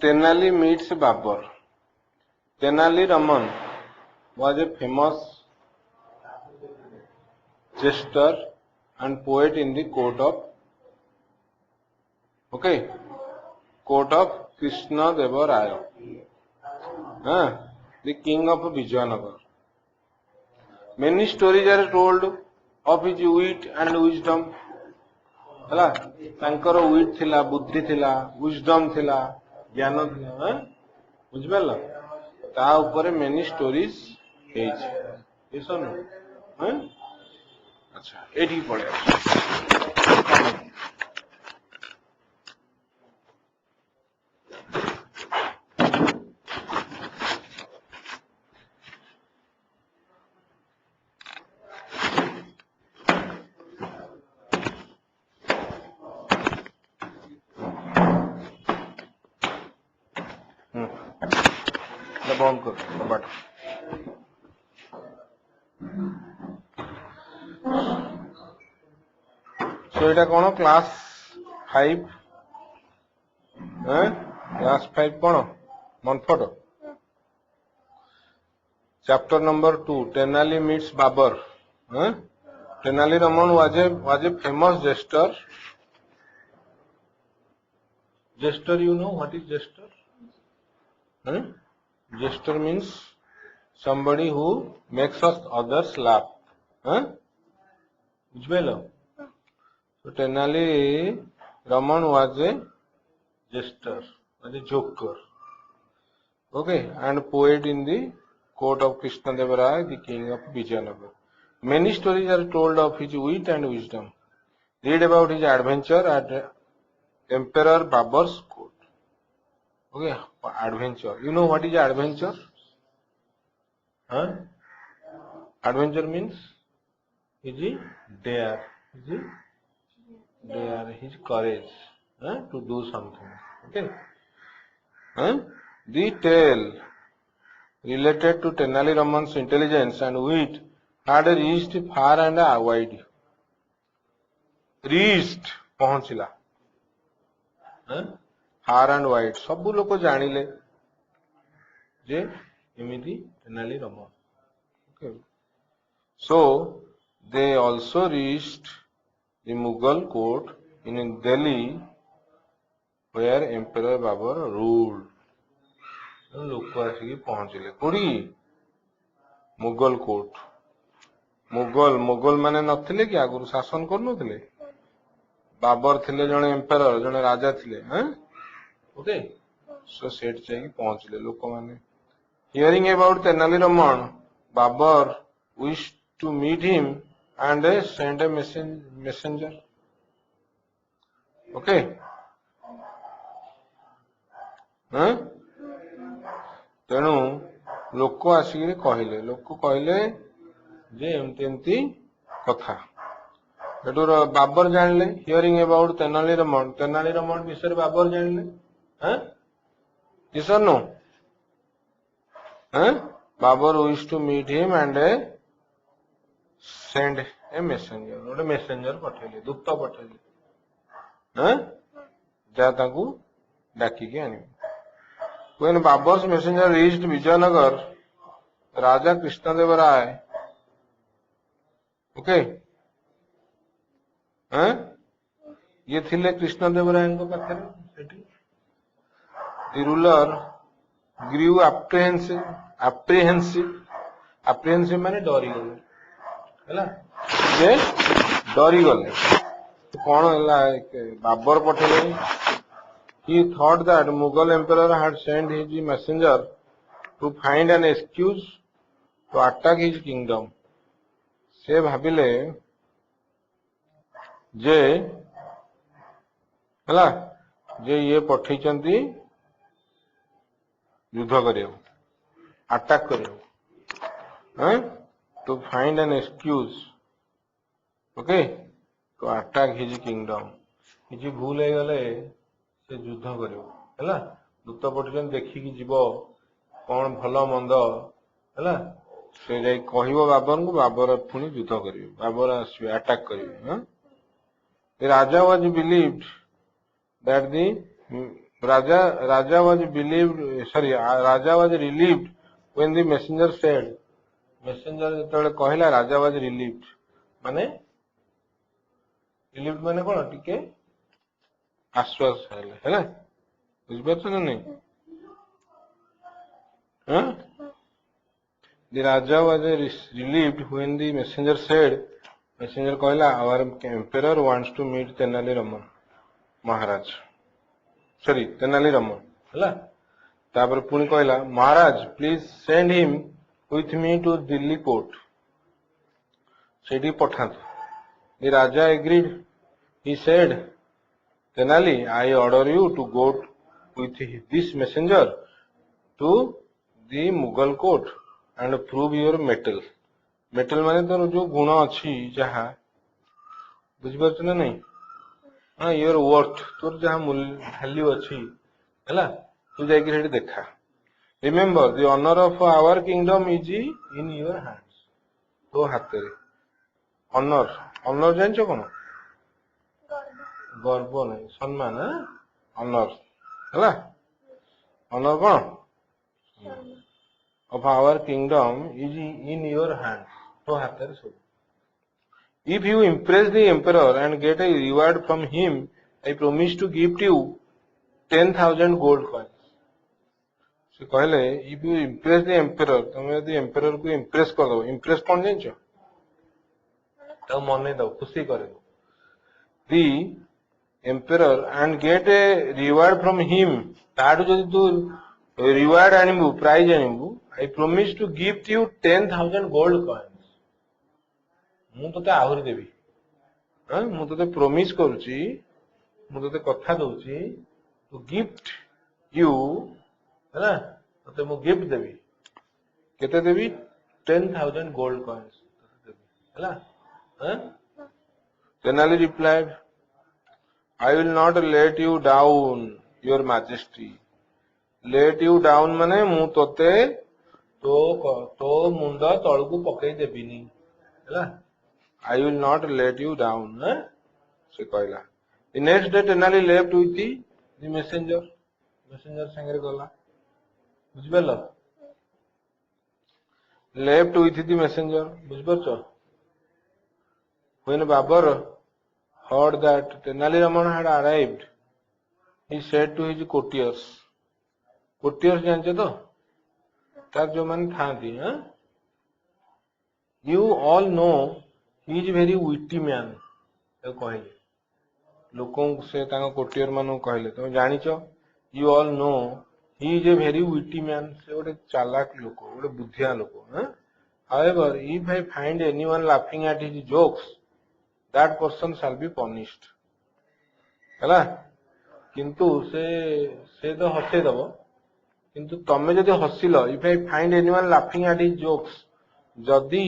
Tenali meets Babur. Tenali Raman was a famous jester and poet in the court of Krishna Deva Raya, the king of Vijayanagar. Many stories are told of his wit and wisdom. ହେଲା ତାଙ୍କର with ଥିଲା, ବୁଦ୍ଧି ଥିଲା, wisdom ଥିଲା, ଜ୍ଞାନ ଥିଲା, ବୁଝିପାରିଲ? ତା ଉପରେ many stories ହେଇଛି। ଆଚ୍ଛା ଏଇଠିକି ପଳେଇ ଆସ। बंद कर but so Etah cone class 5 class 5 cone मनफट chapter number 2 Tenali meets Babur. Tenali Raman was a famous jester. Jester, you know what is jester? Jester means somebody who makes us others laugh. बुझिपाइल? So Tenali Raman was a jester, was a joker. Okay, and poet in the court of Krishna Deva Raya, the king of Vijayanagar. Many stories are told of his wit and wisdom. Read about his adventure at Emperor Babur's court. Okay, adventure. You know what is adventure? Adventure means is dare, his courage to do something. Okay. The tale related to Tenali Raman's intelligence and wit had reached far and wide. Reached पहुंचला far and wide सब लोग जानिले जे एमिति Tenali Raman. Okay. So they also reached the Mughal court in Delhi where Emperor Babur ruled. लोक आसिक पहुंचले कोड़ी Mughal court. Mughal माने नथिले कि आगुरु शासन कर नथिले. बाबर थिले जने एम्परर जने राजा थिले. ओके, सो सेठ जाई पहुंचले लोक माने. Hearing about Tenali Raman, Babur wished to meet him and sent a messenger. Okay. तेणु लोक आसिक कहले, लोक कहले जे एमती एमती कथा. बाबर जानले हियरिंग अबाउट तेनाली रमन विषय बाबर जानले. किसर no Babur wish to meet him and send a messenger. गोटे मेसेंजर पठेले, दूत पठेले जा ताकू डाकिकी आनिबे. When Babur's messenger reached Vijayanagar, Raja Krishnadeva Raya, okay, ये थिले कृष्णदेव राय को पाखरे सेठी. The ruler grew apprehensive माने डरी गले. हैला जे डरी गले तो कोन हैला Babar पठेले. He thought that Mughal emperor had sent his messenger to find an excuse to attack his kingdom. से भाबिले जे हैला जे ये पठेचंती युद्ध करियो, अटैक करियो, to find an excuse, okay, to attack his kingdom. किछि भूल हे गले से युद्ध करियो. हैला दूत पठेचन देखि जीव कौन भल मंद हैला से जाई कहिबो बाबर को. बाबर पुनी युद्ध करियो. बाबर आसबे अटैक करियो. The Raja was believed that the Raja was believed, sorry, Raja was relieved when the messenger said, messenger ଯେତେବେଳେ କହିଲା Raja was relieved, ମାନେ relieved ମାନେ କଣ ଟିକେ ଆଶ୍ୱାସ ହେଲେ ହେଲା, ବୁଝିପାରୁଛ ନା ନାଇଁ? The Raja was relieved when the messenger said, messenger କହିଲା our emperor wants to meet Tenali Raman Maharaj, sorry Tenali Raman ହେଲା, ତାପରେ ପୁଣି କହିଲା Maharaj please send him with me to Delhi court, ସେଠି ପଠାନ୍ତୁ. The Raja agreed. He said, Tenali, I order you to go with this messenger to the Mughal court and prove your metal. Metal ମାନେ ତୋର ଯୋଉ ଗୁଣ ଅଛି ଯାହା, ବୁଝିପାରୁଛ ନା ନାଇଁ? ହଁ, your worth, ତୋର ଯାହା ଭ୍ୟାଲ୍ୟୁ ଅଛି ହେଲା, ତୁ ଯାଇକି ସେଠି ଦେଖା. Remember, the honor of our kingdom is in your hands. ତୋ ହାତରେ. honor, honor ଜାଣିଛ କଣ? ଗର୍ବ ନାହିଁ, ସମ୍ମାନ, honor ହେଲା, honor କଣ? of our kingdom is in your hands, ତୋ ହାତରେ ସବୁ. If you impress the emperor and get a reward from him, I promise to gift you 10,000 gold coins. ସେ କହିଲେ if you impress the emperor, ତମେ ଯଦି emperor କୁ impress କରିଦବ, impress କଣ ଜାଣିଛ? ତାକୁ ମନେଇ ଦବ, ଖୁସି କରିବ. The emperor and get a reward from him, ତାଠୁ ଯଦି ତୁ reward ଆଣିବୁ, prize ଆଣିବୁ, I promise to gift you 10,000 gold coins. ମୁଁ ତତେ ଆହୁରି ଦେବି, ମୁଁ ତତେ promise କରୁଛି, ମୁଁ ତତେ କଥା ଦଉଛି, to gift you ହେଲା, ତତେ ମୁଁ gift ଦେବି. କେତେ ଦେବି? 10,000 gold coins ଦେବି ହେଲା. Tenali replied, I will not let you down, your majesty. Let you down ମାନେ ମୁଁ ତତେ ତୋ ମୁଣ୍ଡ ତଳକୁ ପକେଇ ଦେବିନି ହେଲା. I will not let you down, ସେ କହିଲା. The next day Tenali left with the messenger. messenger ସାଙ୍ଗରେ ଗଲା, ବୁଝିପାରିଲ? left with the messenger, ବୁଝିପାରୁଛ? When Babur heard that Tenali Raman had arrived, he said to his courtiers, courtiers ଜାଣିଛ ତ? ତାର ଯୋଉମାନେ ଥାନ୍ତି, you all know he is very witty man, ତାକୁ କହିଲେ, ଲୋକଙ୍କୁ ସେ ତାଙ୍କ କୋଟିୟର ମାନଙ୍କୁ କହିଲେ, ତମେ ଜାଣିଛ, you all know he is a very witty man, ସେ ଗୋଟେ ଚାଲାକ ଲୋକ, ଗୋଟେ ବୁଦ୍ଧିଆ ଲୋକ. However, if I find anyone laughing at his jokes, that person shall be punished. ହେଲା, କିନ୍ତୁ ସେ ତ ହସେଇ ଦବ, କିନ୍ତୁ ତମେ ଯଦି ହସିଲ, if I find anyone laughing at his jokes, ଯଦି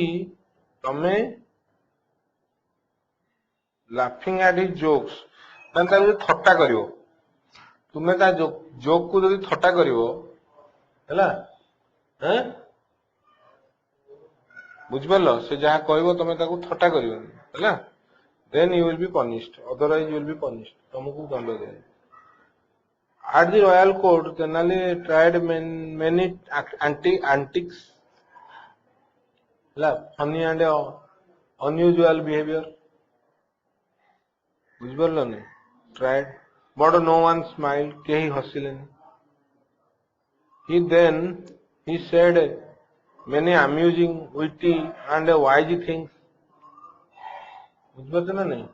ତମେ laughing at his jokes ମାନେ ତାକୁ ଯଦି ଥଟ୍ଟା କରିବ, ତୁମେ ତା ଜୋକ୍ କୁ ଯଦି ଥଟ୍ଟା କରିବ ହେଲା, ବୁଝିପାରିଲ? ସେ ଯାହା କହିବ ତମେ ତାକୁ ଥଟ୍ଟା କରିବନି ହେଲା, then you will be punished, otherwise you will be punished, ତମକୁ ଦଣ୍ଡ ଦିଆଯିବ. At the royal court, Tenali tried many antics, funny and unusual behavior, ବୁଝିପାରିଲନି? tried, but no one smiled, କେହି ହସିଲେନି. He said many amusing, witty and wise things, ବୁଝିପାରୁଛ ନା ନାଇଁ?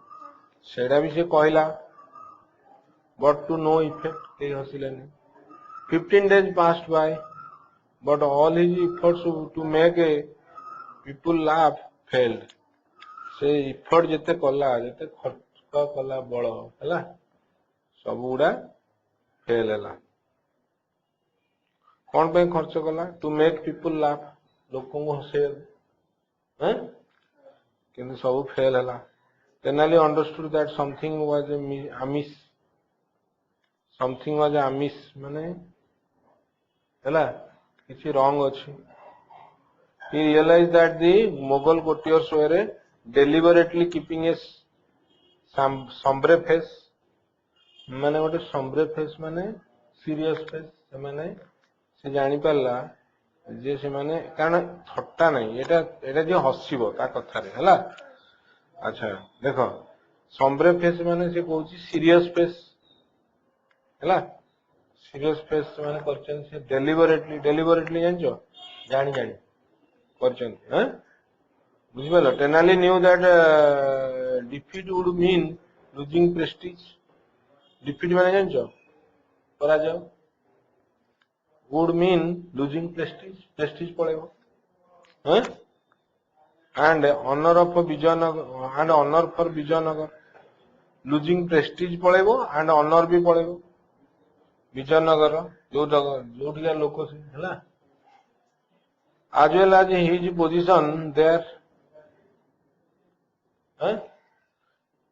ସେଇଟା ବି ସେ କହିଲା, but to no effect, କେହି ହସିଲେନି. 15 days passed by, but all his efforts to make people laugh failed. ସେ effort ଯେତେ କଲା, ଯେତେ ଖର୍ଚ୍ଚ କଲା ବଳ ହେଲା, ସବୁ ଗୁଡା ଫେଲ ହେଲା. କଣ ପାଇଁ ଖର୍ଚ୍ଚ କଲା? to make people laugh, ଲୋକଙ୍କୁ ହସେଇବାକୁ, କିନ୍ତୁ ସବୁ ଫେଲ ହେଲା. Tenali understood that something was amiss, ମାନେ ହେଲା କିଛି wrong ଅଛି. He realized that the Mughal courtiers were deliberately keeping a sombre face, ମାନେ ଗୋଟେ sombre face ମାନେ सीरियस फेस से माने से जानी पारला जे से माने कारण थट्टा नहीं एटा एटा जे हसिबो ता कथा रे हला। अच्छा देखो समब्रे फेस माने से कहूची सीरियस फेस हला। सीरियस फेस माने करचन से डेलिबरेटली जानजो जानी जानी करचन हैं बुझि पालो। Tenali knew that defeat would mean losing prestige. Defeat माने जानजो पराजय would mean losing prestige पड़ेगा हैं and honor of Vijayanagar and honor for Vijayanagar losing prestige पड़ेगा and honor भी पड़ेगा विजयनगर जो लोक से है as well as his position there हैं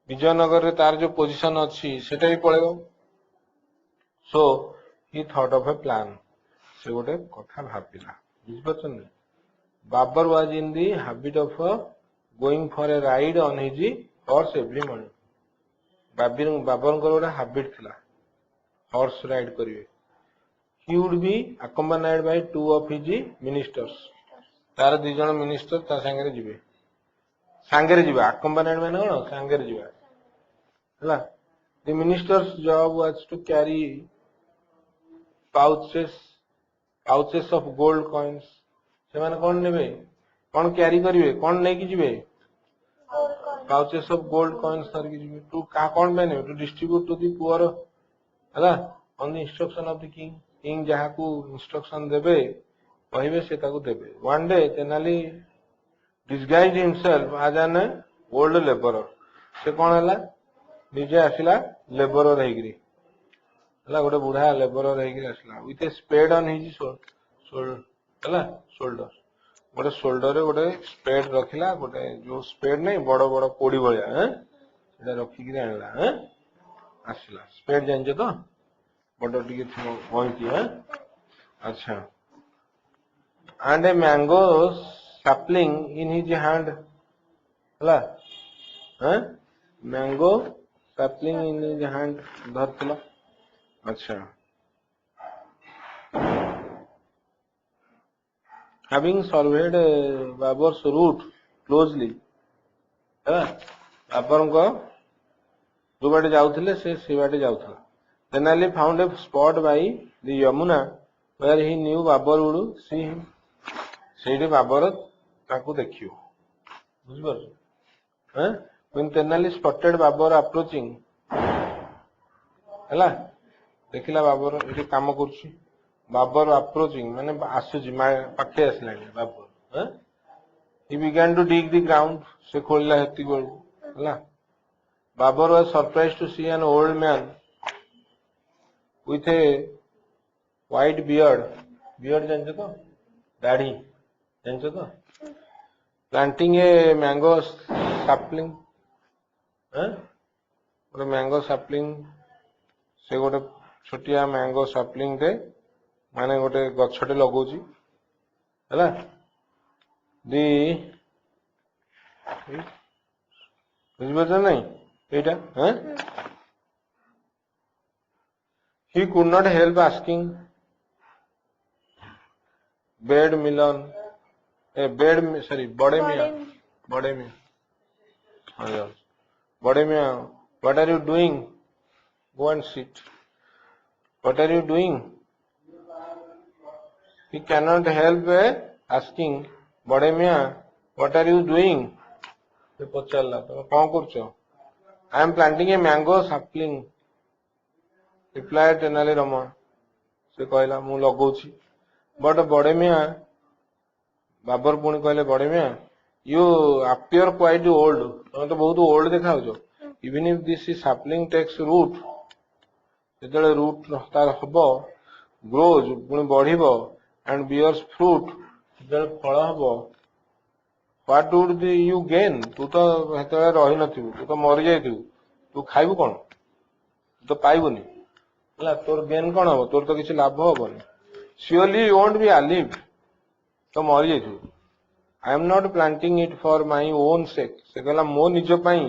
विजयनगर रे तार जो पोजीशन अच्छी सेटा भी पड़ेगा। so he thought of a plan से गोटे कथा भाविला बुझिपारछन। Babur was in the habit of going for a ride on his horse every morning. Babur गोटे हैबिट थिला हॉर्स राइड करिवे। He would be accompanied by two of his ministers. तार दी जण मिनिस्टर ता सांगरे जिबे अकम्पानिड माने कोन सांगरे जिबा हला। The ministers job was to carry pouches of gold coins. से माने कोन नेबे कोन कैरी करिवे कोन नै कि जिबे पाउचेस ऑफ गोल्ड कॉइन्स धरकी जिबे टू का कोन बने to distribute to the poor हला on the instruction of the king जहा को इंस्ट्रक्शन देबे कहिबे से ताको देबे। One day Tenali disguise himself as an old labourer. से कोन हला निजे आसिला लेबरर हेगिरी हला गोटे बुढ़ा लेबरर हेगिरी आसिला with a spade on his shoulder गोटे शोल्डर गोटे स्पेड रखिला गोटे जो स्पेड नहीं बड़ बड़ कोड़ी भलिया सेटा रखिक आनला आसला स्पेड जानछ तो बड़ टिके पहुंची अच्छा and a mango sapling in his hand हला mango sapling in his hand धरथिला। अच्छा having surveyed Babar's route closely Babar को जो बाटे जाउथिले से बाटे जाउथला। Tenali found a spot by the Yamuna where he knew Babar would see him। सेठी बाबर ताकू देखियो बुझ पार when Tenali spotted Babar approaching हला देखिला बाबर एठी काम करछि बाबर अप्रोचिंग माने आसुची पाखे आसलानी Babar he began to dig the ground से खोलला हेती गोल हला। Babar was surprised to see an old man with a white beard जानछो तो दाढ़ी जानछो तो planting a mango sapling गोटे मैंगो sapling से गोटे छोटिया मैंगो sapling रे माने गोटे गछटे लगौची हला दी बुझबो नहीं एटा he could not help asking bed मिलन बड़े मियां हाँ बड़े मियां what are you doing go and sit what are you doing he cannot help asking बड़े मियां what are you doing से पचारला तुम कौन करछो I am planting a mango sapling replied Tenali Rama से कहला मु लगौछि बट बड़े मियां बाबर पुणी कहले बड़े मियां you appear quite old तुम तो बहुत ओल्ड देखाउछो even if this sapling takes root जेतले रूट तार हबो grows पुणी बढ़िबो and bears fruit जेतले फल हबो what would you gain तू तो हेतले रहि नथिबु तू तो मरि जाइथिबु तू खाइबु कोन तू तो पाइबुनी हला तोर गेन कोन हबो तोर तो किछि लाभ हबोनी surely you won't be alive तो मरि जाइथिबु I am not planting it for my own sake से कहला मो निज पई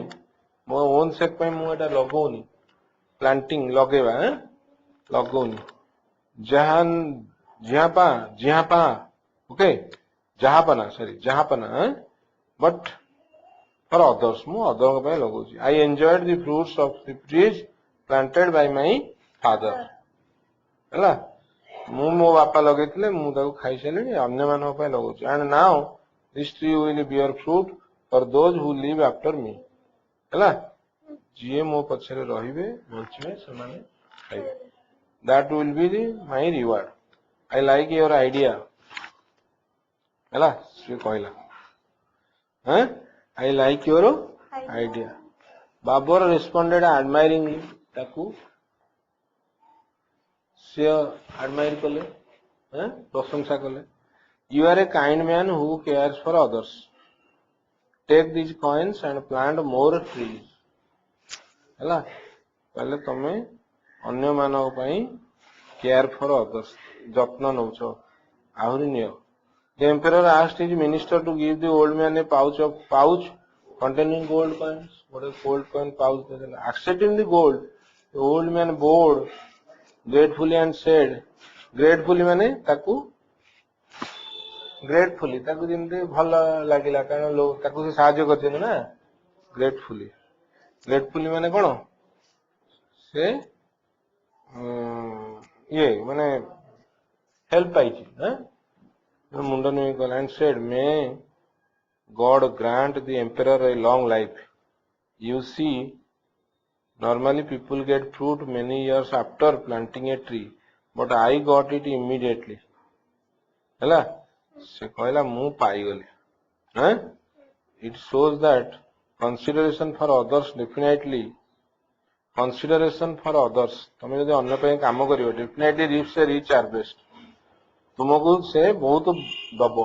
मो ओन सेक पई मु एटा लगौनी प्लांटिंग लगेबा लगौनी Jahan, Jihapa, okay, Jahapana, sorry, Jahapana, but for others, ମୁଁ other ପାଇଁ ଲଗାଉଛି. I enjoyed the fruits of the trees planted by my father. ହେଲା, ମୁଁ ମୋ ବାପା ଲଗେଇଥିଲେ, ମୁଁ ତାକୁ ଖାଇସାରିଲିଣି, ଅନ୍ୟମାନଙ୍କ ପାଇଁ ଲଗାଉଛି. And now this tree will bear fruit for those who live after me. ହେଲା, ଯିଏ ମୋ ପଛରେ ରହିବେ, ବଞ୍ଚିବେ, ସେମାନେ ଖାଇବେ. That will be my reward. I like your idea. ହେଲା, ସେ କହିଲା. I like your idea. Babur responded admiringly. ତାକୁ ସେ admire କଲେ, ପ୍ରଶଂସା କଲେ. You are a kind man who cares for others. Take these coins and plant more trees. ହେଲା, କହିଲେ ତମେ ଅନ୍ୟମାନଙ୍କ ପାଇଁ care for others, ଯତ୍ନ ନଉଛ, ଆହୁରି ନିଅ. The emperor asked his minister to give the old man a pouch containing gold coins. What a gold coin pouch. Accepting the gold, the old man bowed gratefully and said, gratefully माने ताकू gratefully ताकू जिंदे भला लागिला कारण लोग ताकू से साहाଯ୍य करते हैं ना. gratefully माने कौन से ये माने help पाइची मुंडा ने कहा and said, may God grant the emperor a long life. You see, normally people get fruit many years after planting a tree, but I got it immediately. ହେଲା, ସେ କହିଲା ମୁଁ ପାଇଗଲି. It shows that consideration for others definitely, consideration for others, ତମେ ଯଦି ଅନ୍ୟ ପାଇଁ କାମ କରିବ, definitely reaps a rich harvest. तुमको से बहुत दब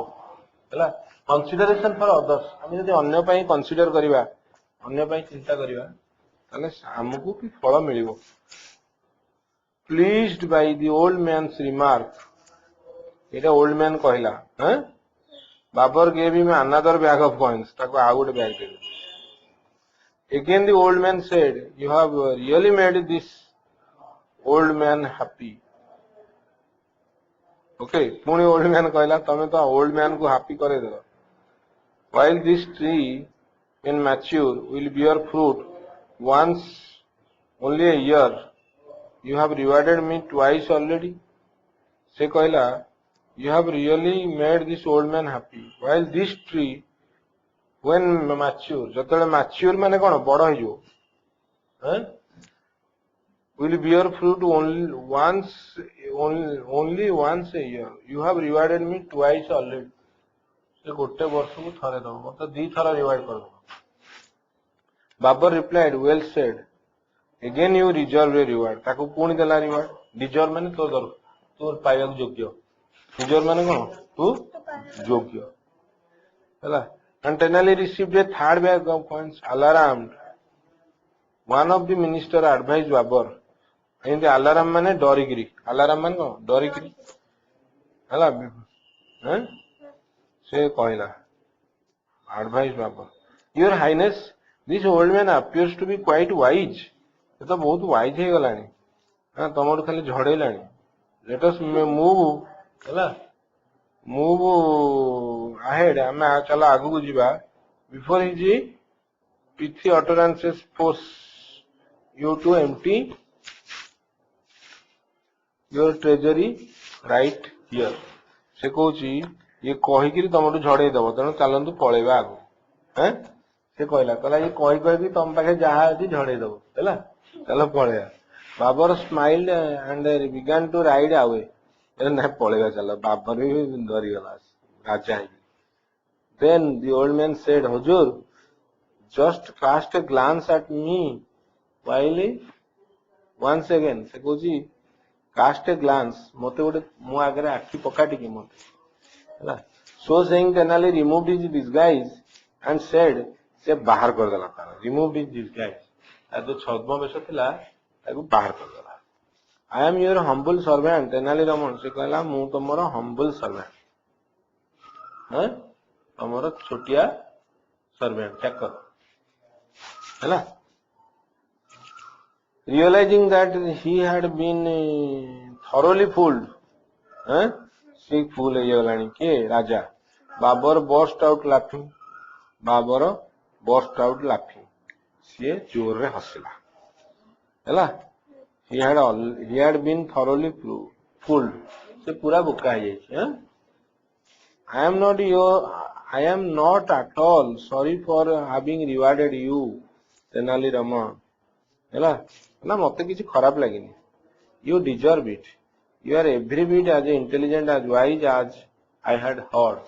है. कनसीडरेशन फॉर अदर्स, आम जब अन्य पाई कनसीडर करवा, अन्य पाई चिंता करवा, आमको भी फल मिल. Pleased by the old man's remark, एटा ओल्ड मैन कहला. Babur gave him another bag of coins, ताको आ गोटे बैग दे. Again the old man said, you have really made this old man happy. Okay, पुणी ओल्ड मैन कहला तमे तो ओल्ड मैन को हैप्पी करे दो. While this tree when mature will bear fruit once only a year, you have rewarded me twice already. से कहला, you have really made this old man happy. While this tree when mature, जतले mature माने कौन बड़ हो जो, will bear fruit only once a year. You have rewarded me twice already. से गोटे वर्ष को थरे दो, मतलब दी थरा रिवाइड कर दो. Babar replied, well said. Again you reserve a reward. ताको पुणी देला रिवार्ड. डिजर्व माने तो दर, तो पाइबा योग्य. डिजर्व माने कौन तू योग्य. हैला. And Tenali received a third bag of coins. Alarmed, one of the minister advised Babur. And alarm माने डरिगिरी. अलाराम माने कौन डरिगिरी हैला. से कहला advise Baba, your highness, this old man appears to be quite wise. ये तो बहुत वाइज हे गलानी. तमठू खाली झड़ेलानी. लेट अस मूव हैला, मूव अहेड, आमे चला आगु को जीवा. Before his pithy utterances force you to empty your treasury right here. से कहूची ये कहीकि तुम झड़े दब, तेणु चलतु पलैबा आगु. से कहला कहला ये कही तुम पाखे जहाँ अच्छी झड़े दब है, चल पलैया. Babur smiled and began to ride away. ना पलैया चल. बाबर भी डरीगला राजा. Then the old man said, हुजूर just cast a glance at me while once again. से कहूची कास्ट ए ग्लांस, मते गोटे मो आगे आखि पका टिके मते. So saying, Tenali removed his disguise and said, से बाहर कर देला. removed his disguise, जो छद्म वेश थिला ताको बाहर कर देला. I am your humble servant. Tenali Raman से कहला मु तमरो humble servant, तमरो छोटिया servant चाकर हैला. Realizing that he had been thoroughly fooled. सी फुल हो किए राजा Babar burst out laughing Babar burst out laughing सी जोर रे हसिला हैला he had been thoroughly fooled से पूरा बुका है I am not at all sorry for having rewarded you Tenali Rama हैला ना मते किसी खराब लगिनी you deserve it you are every bit as intelligent as wise as I had heard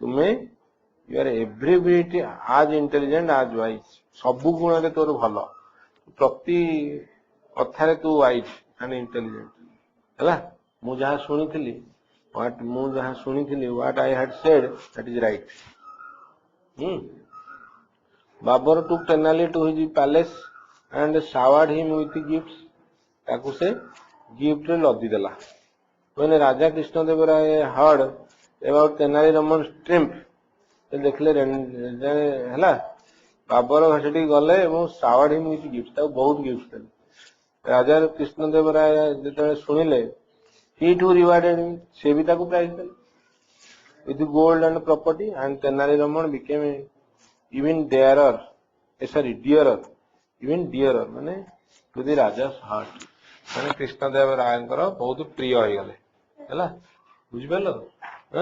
तुम्हें you are every bit as intelligent as wise सबु गुण रे तोर भलो प्रति कथारे तू वाइज एंड इंटेलिजेंट हैला मु जहा सुनिथिली what I had said that is right Babur took Tenali to his palace and showered him with gifts ताकू से गिफ्ट रे लदी देला when raja Krishnadev Raya heard about Tenali Raman strength देखले हैला बाबर घाटी गले एवं शावर्ड हिम विथ गिफ्ट ताकू बहुत गिफ्ट देले राजा कृष्णदेव राय जेते सुनिले he too rewarded him से भी ताकू प्राइज देले with gold and property and Tenali Raman became even dearer माने to the Raja's heart माने कृष्णदेव राय बहुत प्रिय हो गले हैला बुझ पेलो